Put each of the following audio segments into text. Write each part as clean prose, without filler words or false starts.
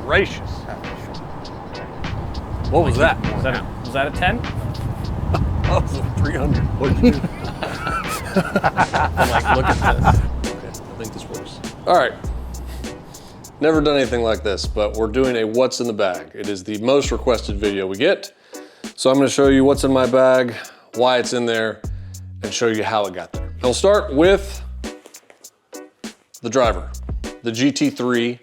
gracious. What was that? Was that a 10? That was a 300. What did you do? I'm like, look at this. Okay, I think this works. All right. Never done anything like this, but we're doing a what's in the bag. It is the most requested video we get. So I'm gonna show you what's in my bag, why it's in there, and show you how it got there. I'll start with the driver, the GT3.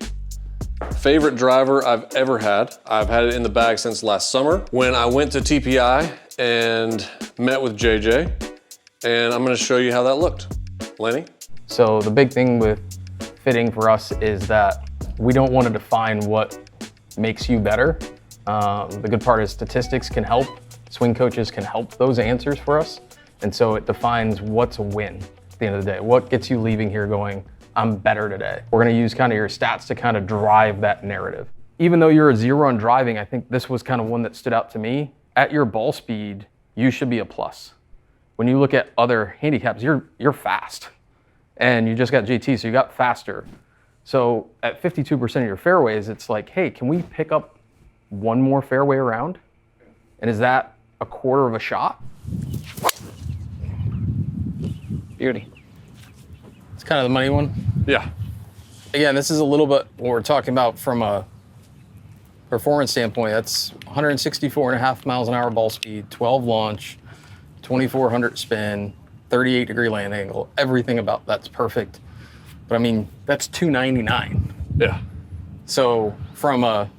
Favorite driver I've ever had. I've had it in the bag since last summer when I went to TPI and met with JJ, and I'm gonna show you how that looked. Lenny? So the big thing with fitting for us is that we don't want to define what makes you better. The good part is statistics can help, swing coaches can help those answers for us. And so it defines what's a win at the end of the day. What gets you leaving here going, I'm better today. We're gonna use kind of your stats to kind of drive that narrative. Even though you're a 0 on driving, I think this was kind of one that stood out to me. At your ball speed, you should be a plus. When you look at other handicaps, you're fast. And you just got GT, so you got faster. So at 52% of your fairways, it's like, hey, can we pick up one more fairway around? And is that a quarter of a shot? Beauty. It's kind of the money one. Yeah. Again, this is a little bit what we're talking about from a performance standpoint. That's 164.5 miles an hour ball speed, 12 launch, 2,400 spin, 38-degree land angle. Everything about that's perfect. But I mean, that's 299. Yeah. So from a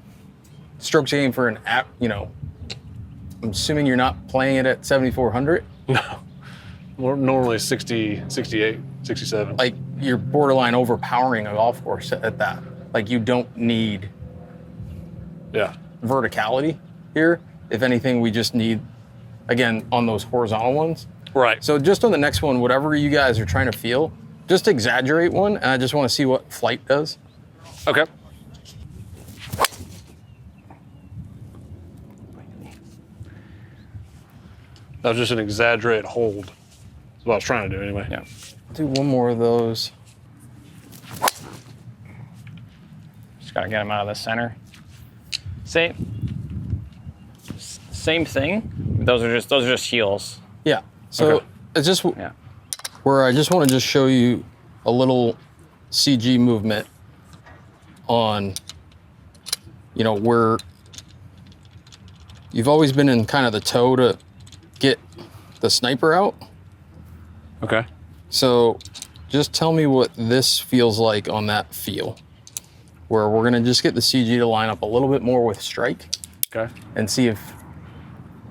strokes game for an app, you know, I'm assuming you're not playing it at 7,400. No. Normally 60, 68, 67. Like you're borderline overpowering a golf course at that. Like you don't need verticality here. If anything, we just need, again, on those horizontal ones. Right. So just on the next one, whatever you guys are trying to feel, just exaggerate one, and I just want to see what flight does. Okay. That was just an exaggerated hold. That's what I was trying to do anyway. Yeah. Do one more of those. Just gotta get them out of the center. Same thing. Those are just heels. Yeah. So Okay. it's just where I just want to just show you a little CG movement on, you know, where you've always been in kind of the toe to get the sniper out. Okay. So just tell me what this feels like on that feel, where we're gonna just get the CG to line up a little bit more with strike. Okay. And see if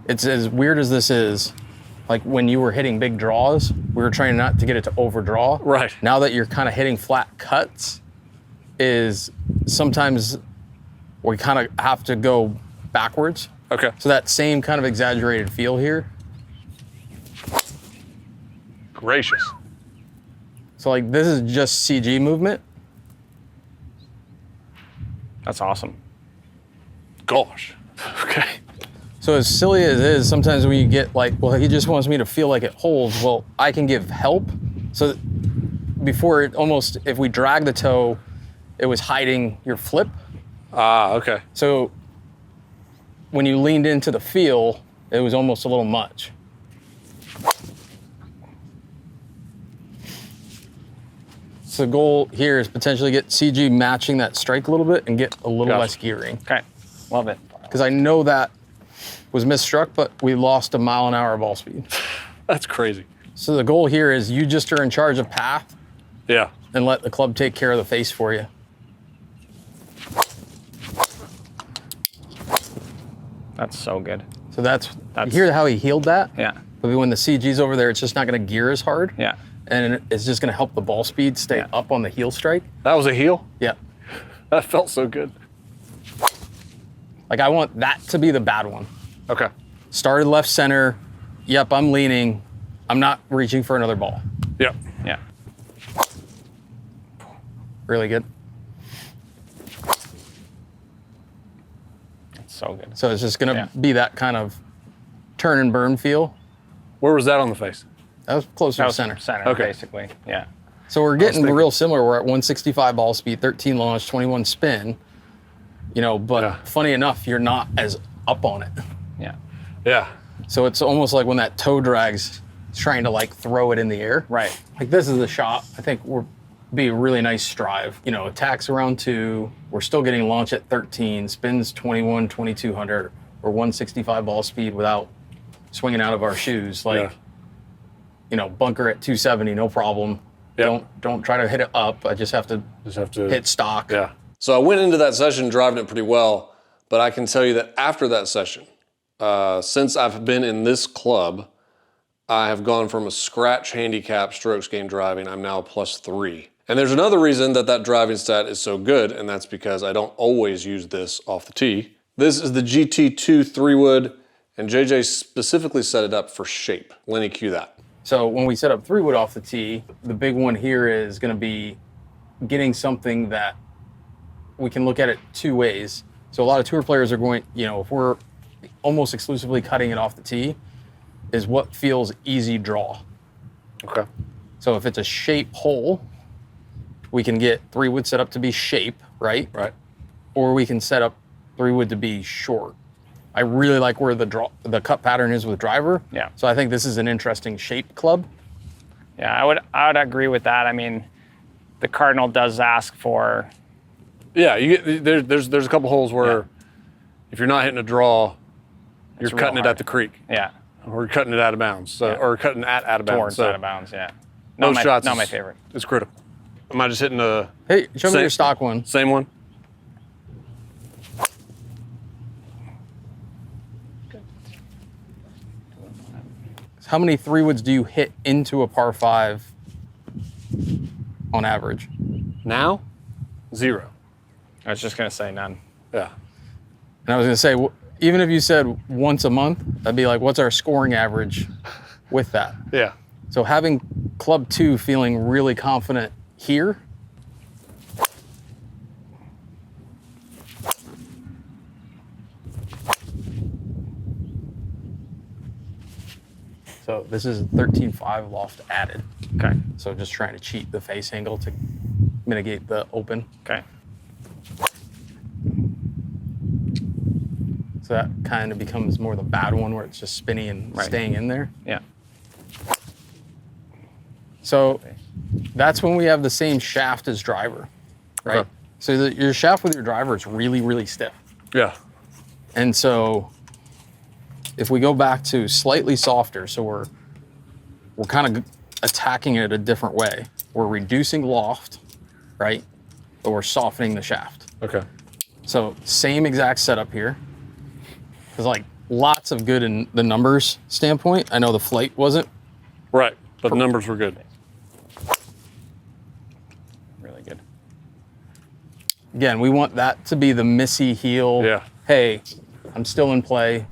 it's as weird as this is. Like when you were hitting big draws, we were trying not to get it to overdraw. Right. Now that you're kind of hitting flat cuts, is sometimes we kind of have to go backwards. Okay. So that same kind of exaggerated feel here. Gracious. So like this is just CG movement. That's awesome. Gosh. Okay. So as silly as it is, sometimes when you get like, well, he just wants me to feel like it holds. Well, I can give help. So before it almost, if we drag the toe, it was hiding your flip. Ah, okay. So when you leaned into the feel, it was almost a little much. So the goal here is potentially get CG matching that strike a little bit and get a little less gearing. Okay, love it. Because I know that was misstruck, but we lost a mile an hour ball speed. That's crazy. So the goal here is you just are in charge of path Yeah. and let the club take care of the face for you. That's so good. So that's you hear how he healed that? Yeah. But when the CG's over there, it's just not gonna gear as hard. Yeah. And it's just gonna help the ball speed stay up on the heel strike. That was a heel? Yeah. That felt so good. Like I want that to be the bad one. Okay. Started left center. Yep, I'm leaning. I'm not reaching for another ball. Yep. Yeah. Really good. It's so good. So it's just gonna be that kind of turn and burn feel. Where was that on the face? That was closer That to was center. center, Okay. basically. Yeah. So we're getting real similar. We're at 165 ball speed, 13 launch, 21 spin. you know, but funny enough, you're not as up on it. Yeah. Yeah. So it's almost like when that toe drags, it's trying to like throw it in the air. Right. Like this is the shot. I think we're be a really nice strive. You know, attacks around 2. We're still getting launch at 13, spins 21, 2200, or 165 ball speed without swinging out of our shoes. Like, you know, bunker at 270, no problem. Don't try to hit it up. I just have to hit stock. Yeah. So I went into that session driving it pretty well, but I can tell you that after that session, since I've been in this club, I have gone from a scratch handicap strokes gained driving. I'm now +3. And there's another reason that that driving stat is so good, and that's because I don't always use this off the tee. This is the GT2 3-wood, and JJ specifically set it up for shape. Lenny, cue that. So when we set up 3-wood off the tee, the big one here is going to be getting something that we can look at it 2 ways. So a lot of tour players are going, you know, if we're almost exclusively cutting it off the tee, is what feels easy draw. Okay. So if it's a shape hole, we can get 3-wood set up to be shape, right? Right. Or we can set up 3-wood to be short. I really like where the cut pattern is with driver. Yeah. So I think this is an interesting shape club. Yeah, I would agree with that. I mean, the Cardinal does ask for. Yeah, you get, there's a couple holes where if you're not hitting a draw, you're cutting it at the creek. Yeah. Or you're cutting it out of bounds. So, or cutting out of bounds. Towards So out of bounds, yeah. Those shots not my favorite. It's critical. Am I just hitting a Hey, show me your stock one. same one? How many 3-woods do you hit into a par 5 on average? Now? 0. I was just gonna say none. Yeah. And I was gonna say, even if you said once a month, that'd be like, what's our scoring average with that? Yeah. So having club 2 feeling really confident here, so this is 13.5 loft added. Okay. So just trying to cheat the face angle to mitigate the open. Okay. So that kind of becomes more the bad one where it's just spinning and staying in there. Yeah. So that's when we have the same shaft as driver, right? Okay. So your shaft with your driver is really, really stiff. Yeah. And so if we go back to slightly softer, so we're kind of attacking it a different way. We're reducing loft, right? But we're softening the shaft. Okay. So same exact setup here. There's like lots of good in the numbers standpoint. I know the flight wasn't. Right. But the numbers were good. Really good. Again, we want that to be the missy heel. Yeah. Hey, I'm still in play.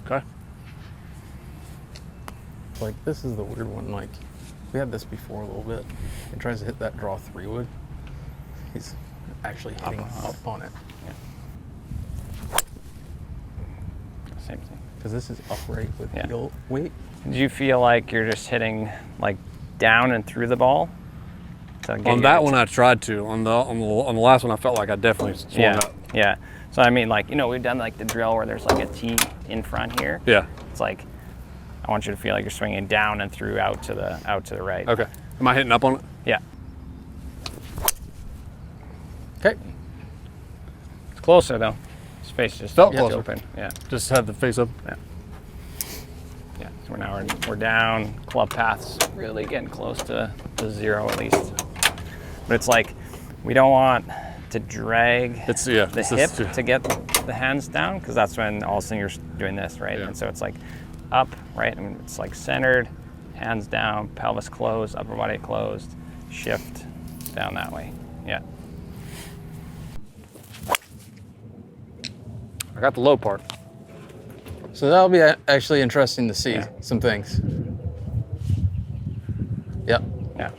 Okay. Like this is the weird one. Like we had this before a little bit. He tries to hit that draw 3-wood. He's actually hitting up on it. Yeah. Same thing. Because this is upright with heel weight. Do you feel like you're just hitting like down and through the ball? On that one, I tried to. On the last one, I felt like I definitely swung up. Yeah. So I mean, like, you know, we've done like the drill where there's like a tee in front here. Yeah. It's like I want you to feel like you're swinging down and through out to the right. Okay. Am I hitting up on it? Yeah. Okay. It's closer though. His face just Felt gets closer. open. Yeah. Just had the face up. Yeah. Yeah. So we're down. Club path's really getting close to 0 at least. But it's like we don't want to drag the hip to get the hands down, because that's when all of a sudden you're doing this, right? Yeah. And so it's like up, right? I mean, it's like centered, hands down, pelvis closed, upper body closed, shift down that way. Yeah. I got the low part. So that'll be actually interesting to see some things. Yep. Yeah.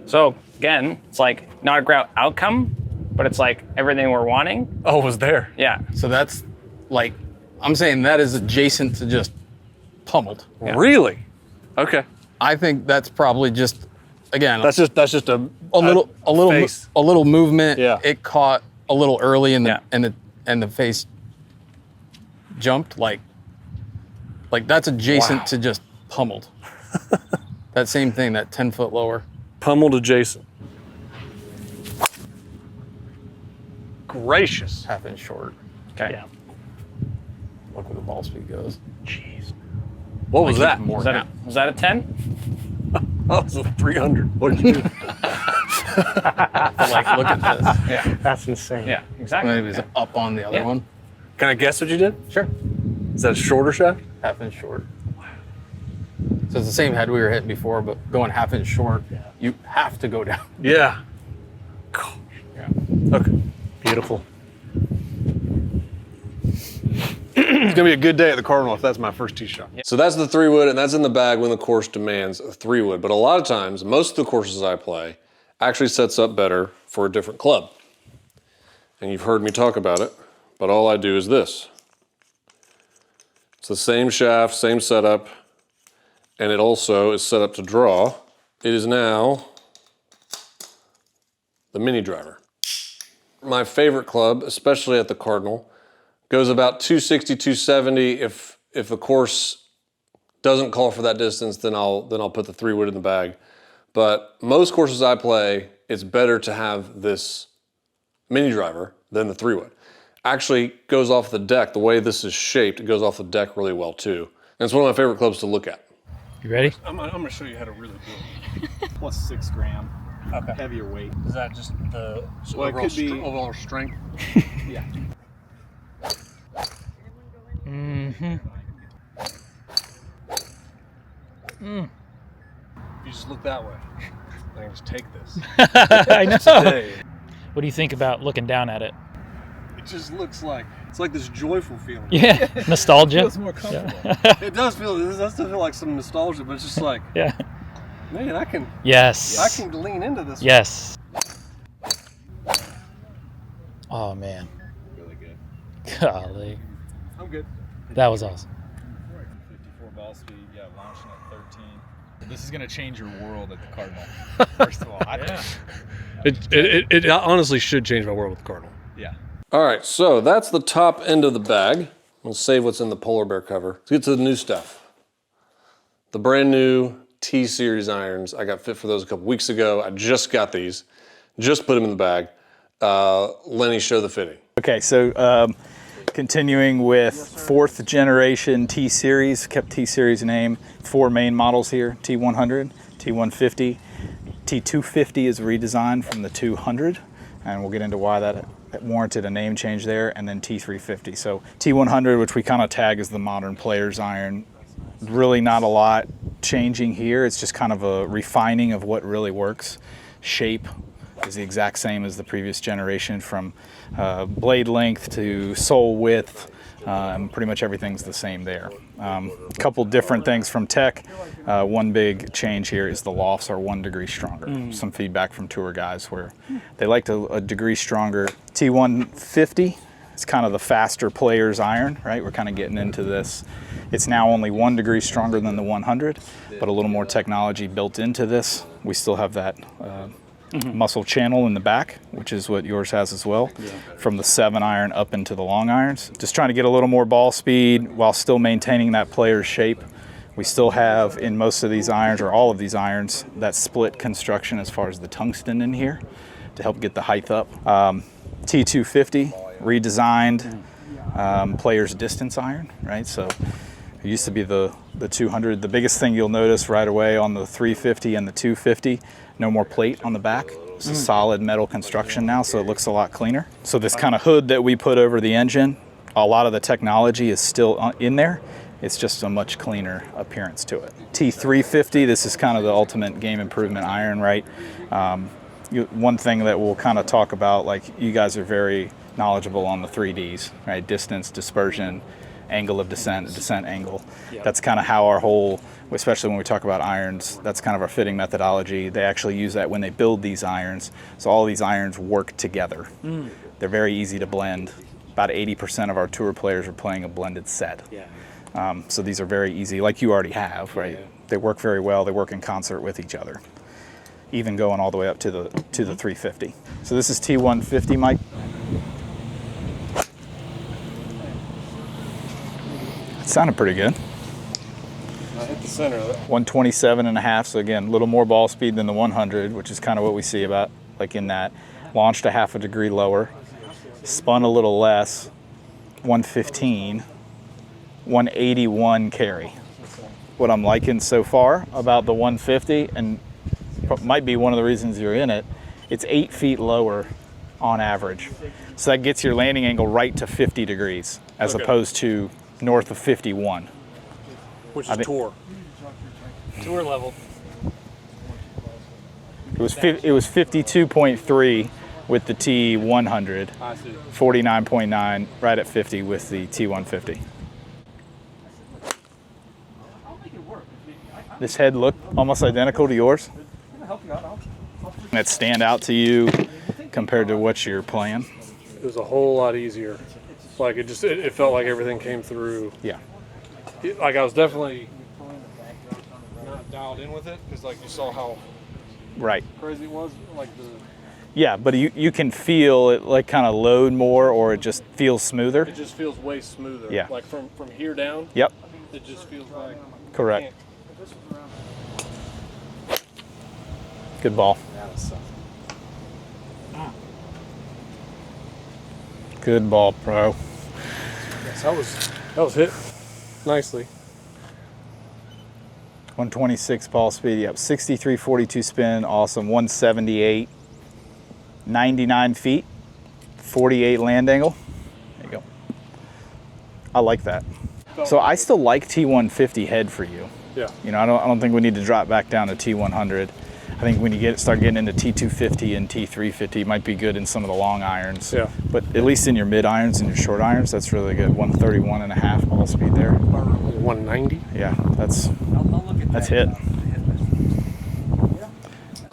So again, it's like not a great outcome, but it's like everything we're wanting. Oh, it was there. Yeah. So that's like, I'm saying that is adjacent to just pummeled. Yeah. Really? Okay. I think that's probably just again, That's just a little movement. Yeah. It caught a little early and Yeah. the face jumped like that's adjacent to just pummeled. That same thing, that 10 foot lower. Pummeled adjacent. Gracious. Half inch short. Okay. Yeah. Look where the ball speed goes. Jeez. What was that? More Was that, now. was that a 10? That was a 300. What did you do? But, like, look at this. Yeah. That's insane. Yeah, exactly. Maybe it's up on the other Yeah. one. Can I guess what you did? Sure. Is that a shorter shaft? Half inch short. So it's the same head we were hitting before, but going half inch short, you have to go down. Yeah. Cool. Yeah. Okay. Beautiful. It's gonna be a good day at the Cardinal if that's my first tee shot. So that's the 3-wood, and that's in the bag when the course demands a 3-wood. But a lot of times, most of the courses I play actually sets up better for a different club. And you've heard me talk about it, but all I do is this. It's the same shaft, same setup, and it also is set up to draw. It is now the mini driver. My favorite club, especially at the Cardinal, goes about 260, 270. If the course doesn't call for that distance, then I'll put the 3-wood in the bag. But most courses I play, it's better to have this mini driver than the 3-wood. Actually goes off the deck. The way this is shaped, it goes off the deck really well too. And it's one of my favorite clubs to look at. You ready? I'm gonna show you how to really do it. Plus 6 gram. Okay. Heavier weight. Is that just the Well, it could be. overall strength. Yeah. If you just look that way, I can just take this. I know. Today, What do you think about looking down at it? it just looks like it's like this joyful feeling. Yeah. Nostalgia. Feels more comfortable. It does feel like some nostalgia, but it's just like, Yeah. man, I can Yes. lean into this. Yes. Oh man. Really good. Golly. I'm good. That was awesome. 54 ball speed. Yeah, launching at 13. This is going to change your world at the Cardinal. First of all, I think. It honestly should change my world with the Cardinal. Yeah. All right, so that's the top end of the bag. We'll save what's in the polar bear cover. Let's get to the new stuff. The brand new T-Series irons. I got fit for those a couple weeks ago. I just got these, just put them in the bag. Lenny, show the fitting. Okay, so continuing with 4th generation T-Series, kept T-Series name. 4 main models here, T100, T150. T250 is redesigned from the 200, and we'll get into why that warranted a name change there, and then T350. So T100, which we kind of tag as the modern player's iron, really not a lot changing here. It's just kind of a refining of what really works. Shape is the exact same as the previous generation, from blade length to sole width. Pretty much everything's the same there. A couple different things from tech. One big change here is the lofts are 1 degree stronger. Some feedback from tour guys where they liked a degree stronger. T150, it's kind of the faster player's iron, right? We're kind of getting into this. It's now only 1 degree stronger than the 100, but a little more technology built into this. We still have that muscle channel in the back, which is what yours has as well, from the 7 iron up into the long irons. Just trying to get a little more ball speed while still maintaining that player's shape. We still have in most of these irons, or all of these irons, that split construction as far as the tungsten in here to help get the height up. T250, redesigned player's distance iron, right? So it used to be the 200. The biggest thing you'll notice right away on the 350 and the 250, no more plate on the back. It's a solid metal construction now, so it looks a lot cleaner. So this kind of hood that we put over the engine, a lot of the technology is still in there. It's just a much cleaner appearance to it. T350, this is kind of the ultimate game improvement iron, right? One thing that we'll kind of talk about, like you guys are very knowledgeable on the 3Ds, right? Distance, dispersion, angle of descent, descent angle. That's kind of how our whole, especially when we talk about irons, that's kind of our fitting methodology. They actually use that when they build these irons. So all these irons work together. They're very easy to blend. About 80% of our tour players are playing a blended set. So these are very easy, like you already have, right? They work very well. They work in concert with each other. even going all the way up to the 350. So this is T150, Mike. It sounded pretty good. I hit the center of it. 127.5, so again, a little more ball speed than the 100, which is kind of what we see about like in that. Launched a half a degree lower, spun a little less, 115, 181 carry. What I'm liking so far about the 150, and might be one of the reasons you're in it, it's 8 feet lower on average. So that gets your landing angle right to 50 degrees as opposed to north of 51. Which is tour. Tour level. It was 52.3 with the T100, 49.9 right at 50 with the T150. This head looked almost identical to yours. That stand out to you compared to what you're playing? It was a whole lot easier. Like it felt like everything came through. Yeah. Like I was definitely not dialed in with it because like you saw how crazy it was. Like yeah, but you can feel it like kind of load more, or it just feels smoother. It just feels way smoother. Yeah. Like from here down. Yep. It just feels like. Correct. Good ball. Good ball, pro. Yes, that was hit nicely. 126 ball speed, yep. 63.42 spin, awesome. 178, 99 feet, 48 land angle. There you go. I like that. So I still like T150 head for you. Yeah. You know, I don't think we need to drop back down to T100. I think when you start getting into T250 and T350, it might be good in some of the long irons. Yeah. But at least in your mid irons and your short irons, that's really good. 131.5 ball speed there. 190. Yeah, that's hit.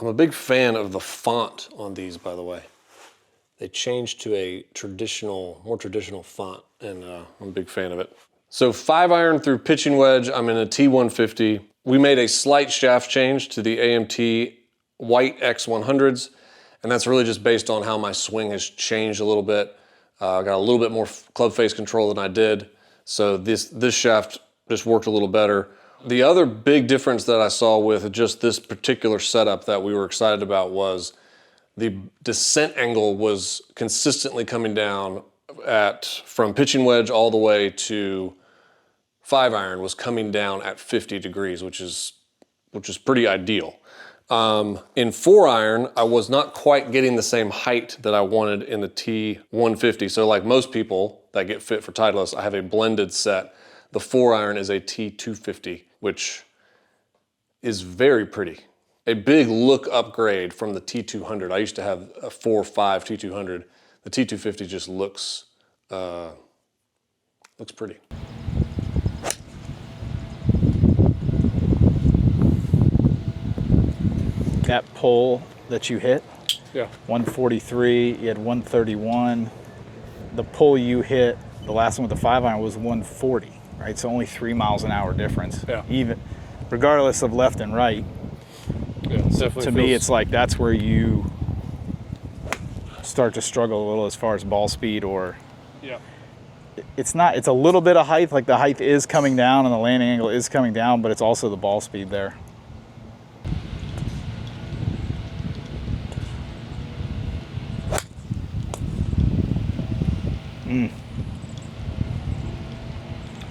I'm a big fan of the font on these, by the way. They changed to a more traditional font, and I'm a big fan of it. So 5-iron through pitching wedge, I'm in a T150. We made a slight shaft change to the AMT White X100s, and that's really just based on how my swing has changed a little bit. I got a little bit more club face control than I did, so this shaft just worked a little better. The other big difference that I saw with just this particular setup that we were excited about was the descent angle was consistently coming down from pitching wedge all the way to 5-iron was coming down at 50 degrees, which is pretty ideal. In 4-iron, I was not quite getting the same height that I wanted in the T150. So like most people that get fit for Titleist, I have a blended set. The 4-iron is a T250, which is very pretty. A big look upgrade from the T200. I used to have a 4.5 T200. The T250 just looks pretty. That pull that you hit, Yeah. 143, you had 131. The pull you hit, the last one with the 5-iron was 140, right? So only 3 miles an hour difference. Yeah. Even, regardless of left and right. Yeah, So to me, it's like that's where you start to struggle a little as far as ball speed, or yeah. it's a little bit of height, like the height is coming down and the landing angle is coming down, but it's also the ball speed there.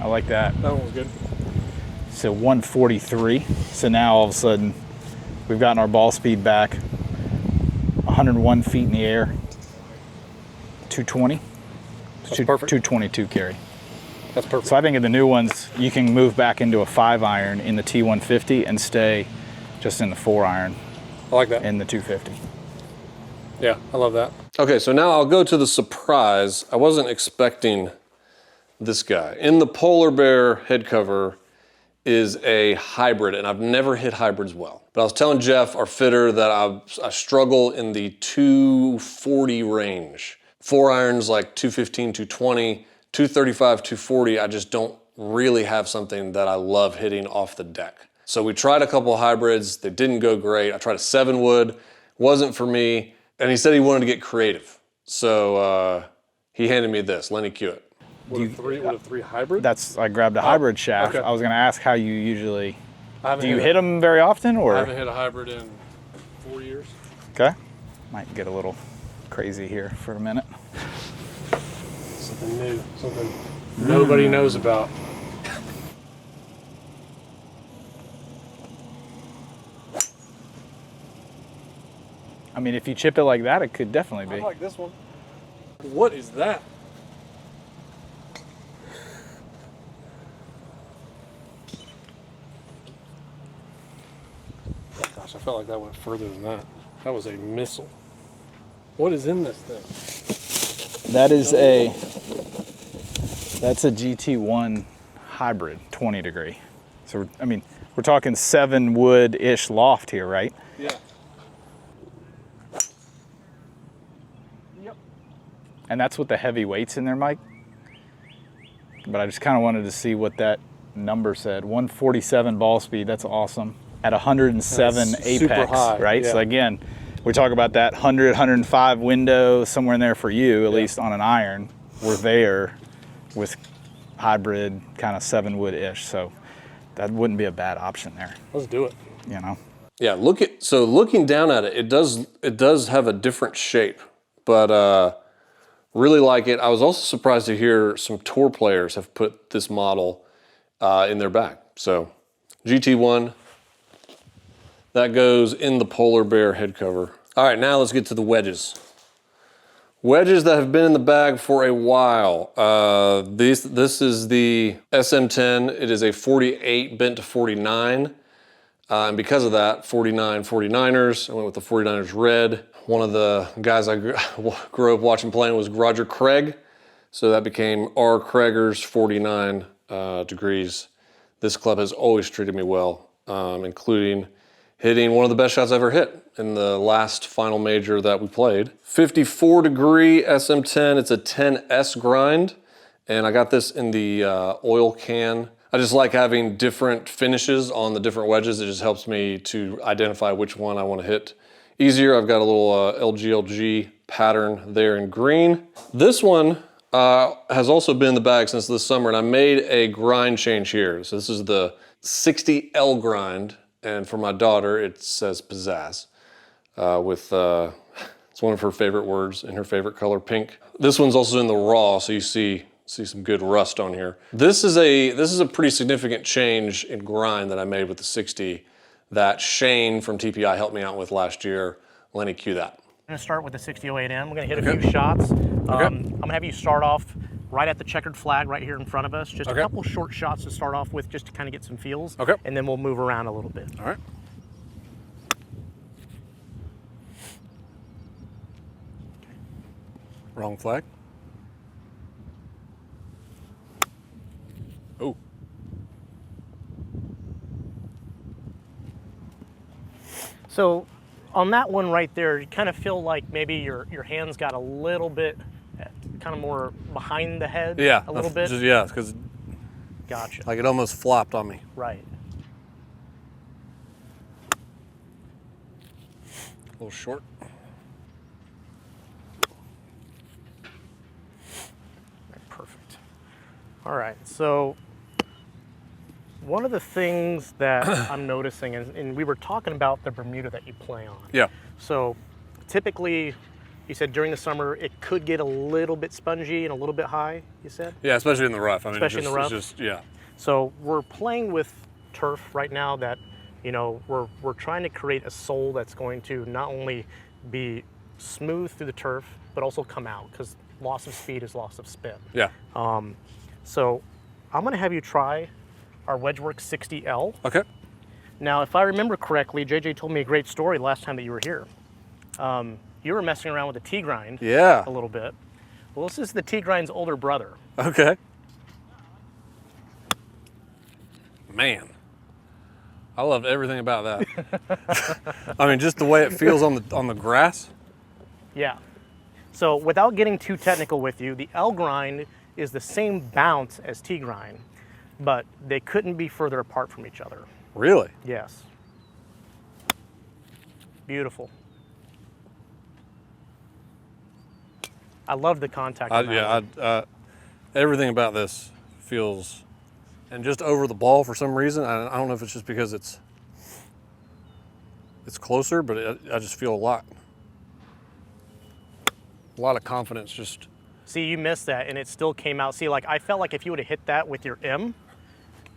I like that. That one was good. So 143. So now all of a sudden we've gotten our ball speed back. 101 feet in the air. 220. That's perfect. 222 carry. That's perfect. So I think in the new ones, you can move back into a 5-iron in the T150 and stay just in the 4-iron I like that. in the 250. Yeah, I love that. Okay, so now I'll go to the surprise. I wasn't expecting this guy. In the Polar Bear head cover is a hybrid, and I've never hit hybrids well. But I was telling Jeff, our fitter, that I struggle in the 240 range. 4-irons like 215, 220, 235, 240, I just don't really have something that I love hitting off the deck. So we tried a couple of hybrids. They didn't go great. I tried a 7-wood. Wasn't for me. And he said he wanted to get creative. So he handed me this, Lenny Kiewit. What a three hybrid? I grabbed a hybrid shaft. Okay. I was going to ask how you usually, do you hit them very often, or? I haven't hit a hybrid in 4 years. Okay. Might get a little crazy here for a minute. Something new, something nobody knows about. I mean, if you chip it like that, it could definitely be. I like this one. What is that? Gosh, I felt like that went further than that. That was a missile. What is in this thing? That's a GT1 hybrid, 20 degree. So, I mean, we're talking 7-wood-ish loft here, right? Yeah. And that's with the heavy weights in there, Mike. But I just kind of wanted to see what that number said. 147 ball speed, that's awesome. At 107 that's apex, super high, right? yeah. So again, we talk about that 100, 105 window, somewhere in there for you, at least on an iron. We're there with hybrid kind of 7-wood-ish. So that wouldn't be a bad option there. Let's do it. You know? Yeah, looking down at it, it does have a different shape, but really like it. I was also surprised to hear some tour players have put this model in their bag. So GT1, that goes in the Polar Bear head cover. All right, now let's get to the wedges. Wedges that have been in the bag for a while. This is the SM10. It is a 48 bent to 49. And because of that, 49ers. I went with the 49ers red. One of the guys I grew up watching playing was Roger Craig. So that became R. Craigers 49 degrees. This club has always treated me well, including hitting one of the best shots I ever hit in the last final major that we played. 54 degree SM10, it's a 10S grind. And I got this in the oil can. I just like having different finishes on the different wedges. It just helps me to identify which one I want to hit easier. I've got a little LGLG pattern there in green. This one has also been in the bag since this summer, and I made a grind change here. So this is the 60L grind, and for my daughter, it says pizzazz. It's one of her favorite words in her favorite color, pink. This one's also in the raw, so you see some good rust on here. This is a pretty significant change in grind that I made with the 60 that Shane from TPI helped me out with last year. Lenny, cue that. I'm gonna start with the 6008M. We're gonna hit a few shots. I'm gonna have you start off right at the checkered flag right here in front of us. Just a couple short shots to start off with, just to kind of get some feels. Okay. And then we'll move around a little bit. All right. Wrong flag. Oh. So on that one right there, you kind of feel like maybe your hands got a little bit kind of more behind the head. Yeah. A little bit. Yeah, because Gotcha. like it almost flopped on me. Right. A little short. Perfect. All right, so one of the things that I'm noticing, and we were talking about the Bermuda that you play on. Yeah. So typically, you said during the summer, it could get a little bit spongy and a little bit high, you said? Yeah, especially in the rough. I mean, Especially in the rough? yeah. So we're playing with turf right now that, you know, we're trying to create a sole that's going to not only be smooth through the turf, but also come out, because loss of speed is loss of spin. Yeah. So I'm gonna have you try our Wedgeworks 60L. Okay. Now, if I remember correctly, JJ told me a great story last time that you were here. You were messing around with the T-grind Yeah. a little bit. Well, this is the T-grind's older brother. Okay. Man, I loved everything about that. I mean, just the way it feels on the grass. Yeah. So without getting too technical with you, the L grind is the same bounce as T grind, but they couldn't be further apart from each other. Really? Yes. Beautiful. I love the contact on that one. Everything about this feels, and just over the ball for some reason. I don't know if it's just because it's closer, but I just feel a lot of confidence. Just See, you missed that, and it still came out. See, like I felt like if you would have hit that with your M,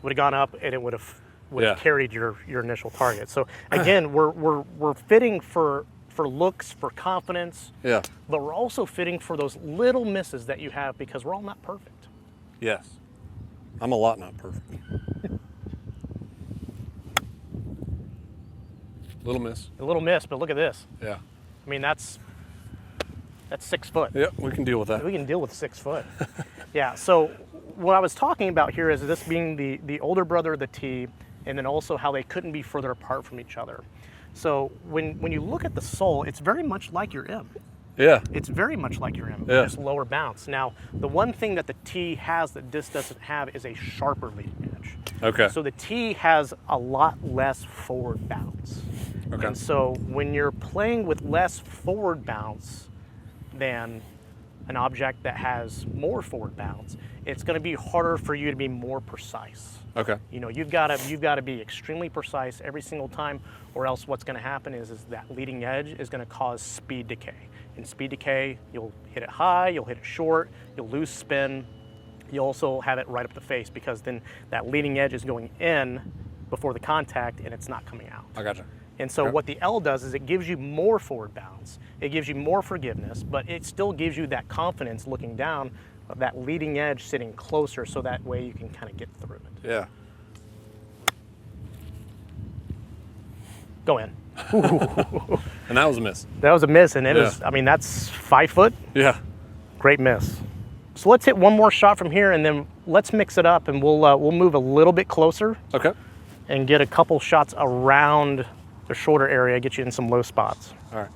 would have gone up, and it would have carried your initial target. So again, we're fitting for looks, for confidence. Yeah. But we're also fitting for those little misses that you have because we're all not perfect. Yes. I'm a lot not perfect. Little miss. A little miss, but look at this. Yeah. I mean, that's 6 foot. Yeah, we can deal with that. We can deal with 6 foot. Yeah, so what I was talking about here is this being the older brother of the T, and then also how they couldn't be further apart from each other. So when you look at the sole, it's very much like your M. Yeah. It's very much like your M, Yeah. just lower bounce. Now, the one thing that the T has that this doesn't have is a sharper leading edge. Okay. So the T has a lot less forward bounce. Okay. And so when you're playing with less forward bounce than an object that has more forward bounce, it's going to be harder for you to be more precise. Okay. You know, you've got to be extremely precise every single time, or else what's going to happen is that leading edge is going to cause speed decay. In speed decay, you'll hit it high, you'll hit it short, you'll lose spin. You'll also have it right up the face because then that leading edge is going in before the contact and it's not coming out. I gotcha. And so what the L does is it gives you more forward bounce, it gives you more forgiveness, but it still gives you that confidence looking down of that leading edge sitting closer so that way you can kind of get through it. Yeah. Go in. And that was a miss. That was a miss, and it was, I mean, that's 5 foot. Yeah. Great miss. So let's hit one more shot from here and then let's mix it up and we'll move a little bit closer Okay. and get a couple shots around the shoulder area, get you in some low spots. All right.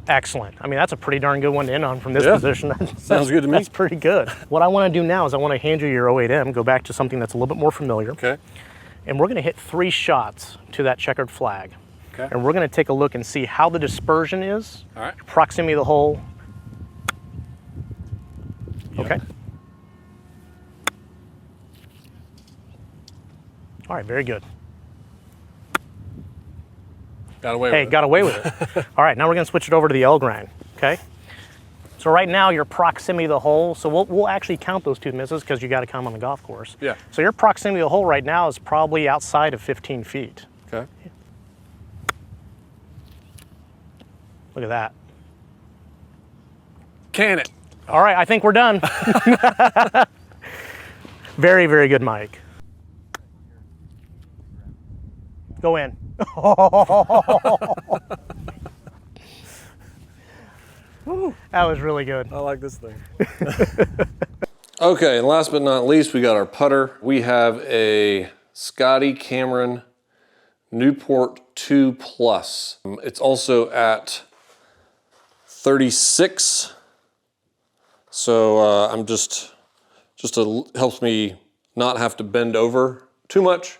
Excellent. I mean, that's a pretty darn good one to end on from this position. Sounds good to me. That's pretty good. What I want to do now is I want to hand you your 08M, go back to something that's a little bit more familiar. Okay. And we're going to hit 3 shots to that checkered flag. Okay. And we're going to take a look and see how the dispersion is, All right. proximity of the hole. Okay. All right, very good. Got away with it. Got away with it. All right, now we're going to switch it over to the L grind, okay? So right now, your proximity of the hole, so we'll actually count those 2 misses because you got to count them on the golf course. Yeah. So your proximity of the hole right now is probably outside of 15 feet. Okay. Look at that. Can it? All right, I think we're done. Very, very good, Mike. Go in. That was really good. I like this thing. Okay, and last but not least, we got our putter. We have a Scotty Cameron Newport 2 Plus. It's also at 36. So I'm just helps me not have to bend over too much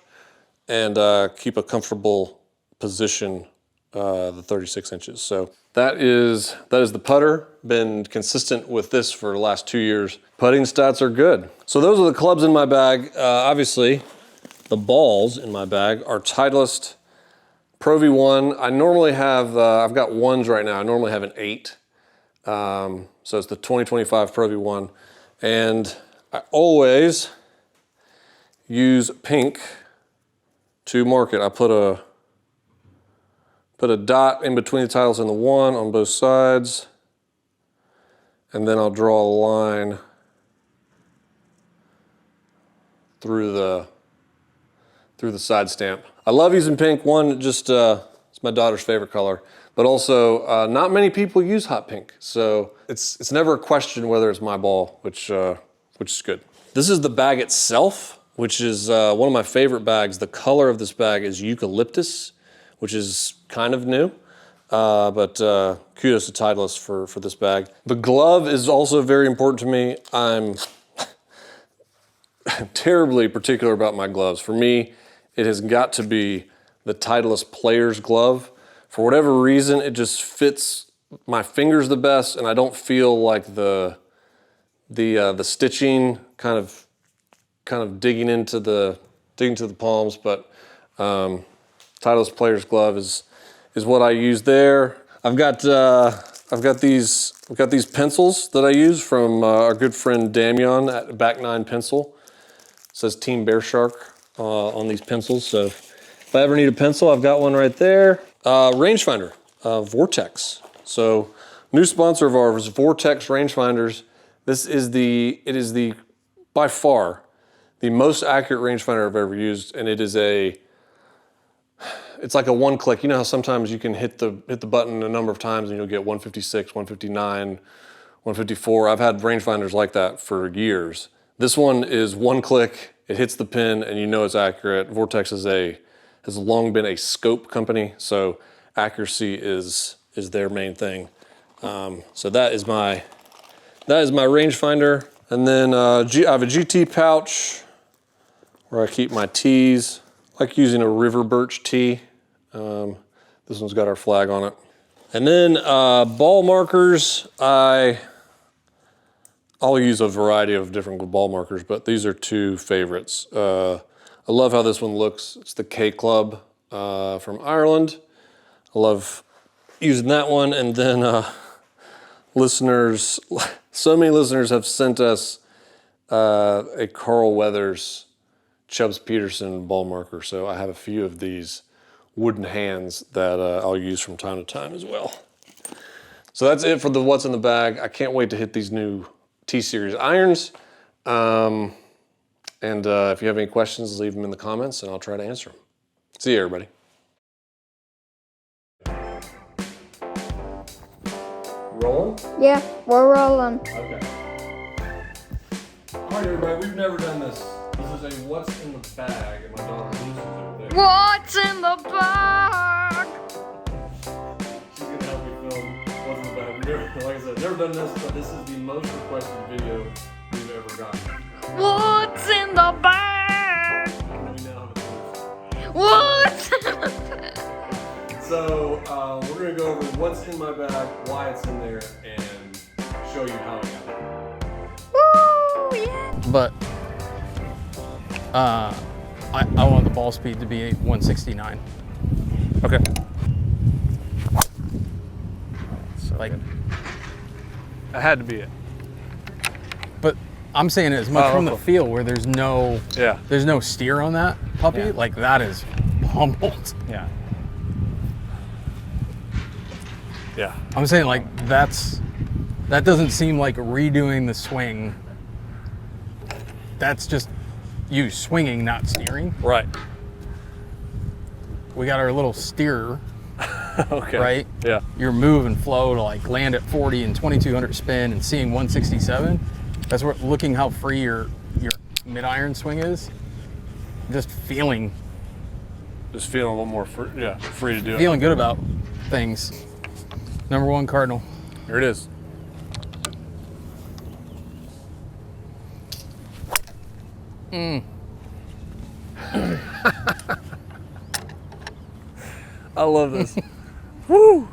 and keep a comfortable position, the 36 inches. So that is the putter. Been consistent with this for the last 2 years. Putting stats are good. So those are the clubs in my bag. Obviously, the balls in my bag are Titleist Pro V1. I normally have, I've got 1s right now. I normally have an 8. So it's the 2025 Pro V1. And I always use pink to mark it. I put a dot in between the Titleist and the 1 on both sides, and then I'll draw a line through the side stamp. I love using pink. One, just it's my daughter's favorite color, but also not many people use hot pink, so it's never a question whether it's my ball, which is good. This is the bag itself, which is one of my favorite bags. The color of this bag is eucalyptus, which is kind of new, but kudos to Titleist for this bag. The glove is also very important to me. terribly particular about my gloves. For me, it has got to be the Titleist Player's Glove. For whatever reason, it just fits my fingers the best, and I don't feel like the stitching kind of digging into the palms. But Titleist Player's Glove is what I use there. I've got these pencils that I use from our good friend Damian at Back 9 Pencil. It says Team Bear Shark on these pencils. So if I ever need a pencil, I've got one right there. Rangefinder, Vortex. So new sponsor of ours, Vortex rangefinders. It is by far the most accurate rangefinder I've ever used, and it's like a one click. You know how sometimes you can hit the button a number of times and you'll get 156, 159, 154. I've had rangefinders like that for years. This one is one click, it hits the pin, and you know it's accurate. Vortex has long been a scope company, so accuracy is their main thing. So that is my rangefinder. And then I have a GT pouch where I keep my tees. I like using a river birch tee. This one's got our flag on it. And then ball markers, I'll use a variety of different ball markers, but these are two favorites. I love how this one looks. It's the K Club from Ireland. I love using that one. And then so many listeners have sent us a Carl Weathers Chubbs Peterson ball marker. So I have a few of these wooden hands that I'll use from time to time as well. So that's it for the what's in the bag. I can't wait to hit these new T-Series irons. And if you have any questions, leave them in the comments and I'll try to answer them. See you, everybody. Rolling? Yeah, we're rolling. Okay. All right, everybody, we've never done this. This is a what's in the bag, and my daughter Lucy's over there. What's in the bag? She's gonna help me film what's in the bag. Like I said, never done this, but this is the most requested video we've ever gotten. What's in the bag? And we now have a What's in the bag? So we're gonna go over what's in my bag, why it's in there, and show you how I got there. Woo, yeah. But I want the ball speed to be 169. Okay. Like, That had to be it. but I'm saying it as much from the okay. feel where there's no Yeah. steer on that puppy. Yeah. Like that is pummeled. Yeah. Yeah. I'm saying like that doesn't seem like redoing the swing. That's just you swinging, not steering. Right. We got our little steerer, Okay. right? Yeah. Your move and flow to like land at 40 and 2200 spin and seeing 167. That's what looking how free your mid iron swing is. Just feeling Just feeling a little more free to do it. feeling good about things. Number one Cardinal. Here it is. I love this. Woo!